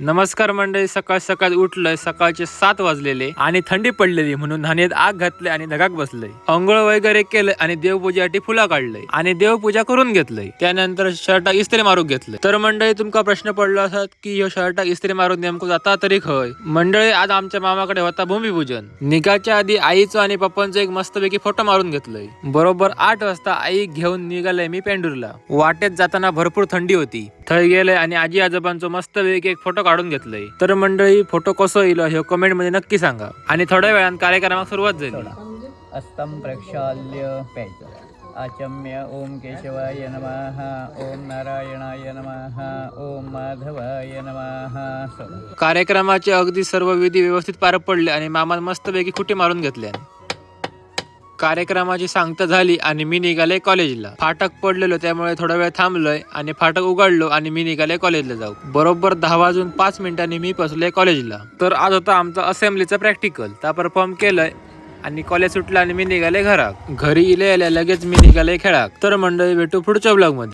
नमस्कार मंडळी, सकाळ सकाळ उठलंय. सकाळचे 7 वाजलेले आणि थंडी पडलेली म्हणून न्हाणीत आग घातले आणि धगाक बसलंय. अंघोळ वगैरे केलंय आणि देवपूजासाठी फुला काढलंय आणि देवपूजा करून घेतलंय. त्यानंतर शर्टाक इस्त्री मारून घेतलंय. तर मंडळी तुमका प्रश्न पडला असत की ह्यो शर्टाक इस्त्री मारून नेमकं जाता तरी खय. मंडळी आज आमच्या मामाकडे होता भूमिपूजन. निघाच्या आधी आईचं आणि पप्पांचं एक मस्तपैकी फोटो मारून घेतलंय. बरोबर 8 वाजता आई घेऊन निघालय मी पेंडूरला. वाटेत जाताना भरपूर थंडी होती. थंय गेलंय आणि आजी आजोबांचं मस्तपैकी एक फोटो काढून घेतलंय. तर मंडळी फोटो कसं येईल हे कमेंट मध्ये नक्की सांगा. आणि थोड्या वेळात कार्यक्रमाला सुरुवात झाली. अस्तम प्रक्षाल्य प्यायचं. आचम्य ओम केशवाय नमः, ओम नारायणाय नमः, ओम माधवाय नमः. कार्यक्रमाचे अगदी सर्व विधी व्यवस्थित पार पडले आणि मामा मस्तपैकी खुटी मारून घेतल्या. कार्यक्रमाची सांगता झाली आणि मी निघाले कॉलेजला. फाटक पडलेलो त्यामुळे थोडा वेळ थांबलोय आणि फाटक उघडलो आणि मी निघाले कॉलेजला जाऊ. बरोबर 10:05 मी पोहोचले कॉलेजला. तर आज होता आमचा असेंब्लीचा प्रॅक्टिकल. त्या परफॉर्म केलंय आणि कॉलेज सुटलं आणि मी निघाले घरात. घरी इले लगेच मी निघाले खेळाक. तर मंडळी भेटू पुढच्या ब्लॉग मध्ये.